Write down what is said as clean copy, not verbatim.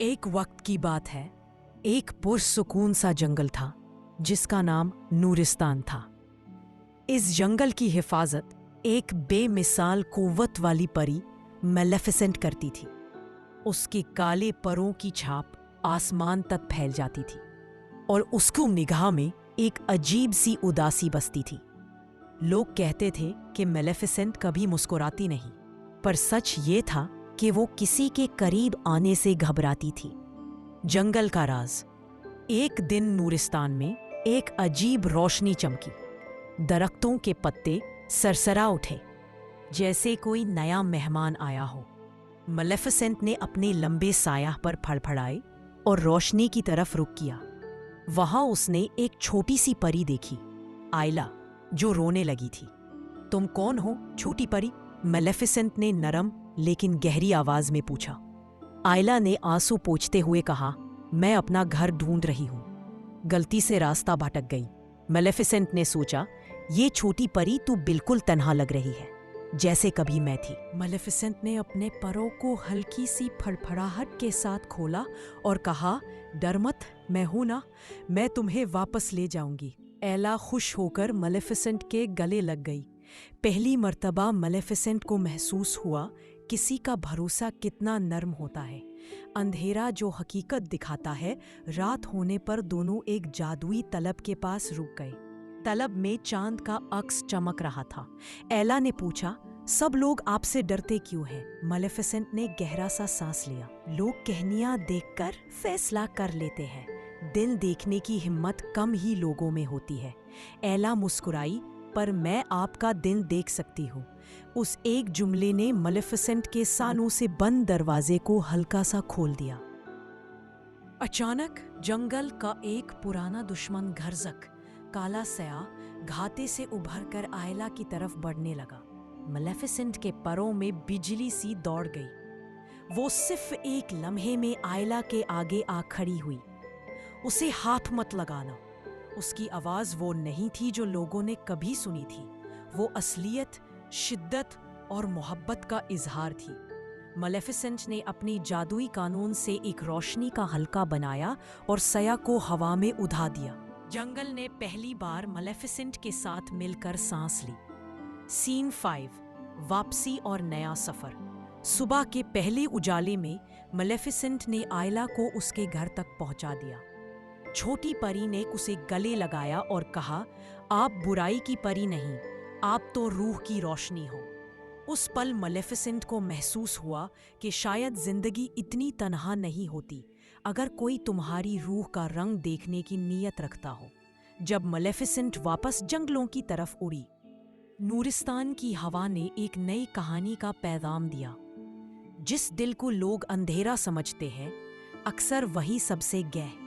ایک وقت کی بات ہے، ایک پرسکون سا جنگل تھا جس کا نام نورستان تھا۔ اس جنگل کی حفاظت ایک بے مثال قوت والی پری میلیفیسنٹ کرتی تھی۔ اس کے کالے پروں کی چھاپ آسمان تک پھیل جاتی تھی اور اس کو نگاہ میں ایک عجیب سی اداسی بستی تھی۔ لوگ کہتے تھے کہ میلیفیسنٹ کبھی مسکراتی نہیں، پر سچ یہ تھا کہ وہ کسی کے قریب آنے سے گھبراتی تھی۔ جنگل کا راز۔ ایک دن نورستان میں ایک عجیب روشنی چمکی۔ درختوں کے پتے سرسرا اٹھے جیسے کوئی نیا مہمان آیا ہو۔ میلیفیسنٹ نے اپنے لمبے سایہ پر پھڑپھڑائے اور روشنی کی طرف رخ کیا۔ وہاں اس نے ایک چھوٹی سی پری دیکھی، آئلا، جو رونے لگی تھی۔ تم کون ہو چھوٹی پری؟ میلیفیسنٹ نے نرم لیکن گہری آواز میں پوچھا۔ آئلا نے آنسو پوچھتے ہوئے کہا، میں اپنا گھر ڈھونڈ رہی ہوں، غلطی سے راستہ بھٹک گئی۔ میلیفیسنٹ نے سوچا، یہ چھوٹی پری تو بالکل تنہا لگ رہی ہے، جیسے کبھی میں تھی۔ میلیفیسنٹ نے اپنے پروں کو ہلکی سی پھڑپھڑاہٹ کے ساتھ کھولا اور کہا، ڈر مت، میں ہوں نا، میں تمہیں واپس لے جاؤں گی۔ ایلا خوش ہو کر میلیفیسنٹ کے گلے لگ گئی۔ پہلی مرتبہ میلیفیسنٹ کو محسوس ہوا کسی کا بھروسہ کتنا نرم ہوتا ہے۔ اندھیرا جو حقیقت دکھاتا ہے، رات ہونے پر دونوں ایک جادوئی طلب کے پاس رک گئے۔ طلب میں چاند کا عکس چمک رہا تھا۔ ایلا نے پوچھا، سب لوگ آپ سے ڈرتے کیوں ہیں؟ میلیفیسنٹ نے گہرا سا سانس لیا۔ لوگ کہانیاں دیکھ کر فیصلہ کر لیتے ہیں، دل دیکھنے کی ہمت کم ہی لوگوں میں ہوتی ہے۔ ایلا مسکرائی، پر میں آپ کا دل دیکھ سکتی ہوں۔ اس ایک جملے نے میلیفیسنٹ کے سالوں سے بند دروازے کو ہلکا سا کھول دیا۔ اچانک جنگل کا ایک پرانا دشمن گھرزک، کالا سیاہ، گھاتے سے ابھر کر آئلا کی طرف بڑھنے لگا۔ میلیفیسنٹ کے پروں میں بجلی سی دوڑ گئی۔ وہ صرف ایک لمحے میں آئلا کے آگے آ کھڑی ہوئی۔ اسے ہاتھ مت لگانا۔ اس کی آواز وہ نہیں تھی جو لوگوں نے کبھی سنی تھی، وہ اصلیت، شدت اور محبت کا اظہار تھی۔ میلیفیسنٹ نے اپنی جادوئی قانون سے ایک روشنی کا حلقہ بنایا اور سیاہ کو ہوا میں اڑا دیا۔ جنگل نے پہلی بار میلیفیسنٹ کے ساتھ مل کر سانس لی۔ سین 5، واپسی اور نیا سفر۔ صبح کے پہلے اجالے میں میلیفیسنٹ نے آئلا کو اس کے گھر تک پہنچا دیا۔ چھوٹی پری نے اسے گلے لگایا اور کہا، آپ برائی کی پری نہیں، آپ تو روح کی روشنی ہو۔ اس پل میلیفیسنٹ کو محسوس ہوا کہ شاید زندگی اتنی تنہا نہیں ہوتی اگر کوئی تمہاری روح کا رنگ دیکھنے کی نیت رکھتا ہو۔ جب میلیفیسنٹ واپس جنگلوں کی طرف اڑی، نورستان کی ہوا نے ایک نئی کہانی کا پیغام دیا۔ جس دل کو لوگ اندھیرا سمجھتے ہیں، اکثر وہی سب سے گہرا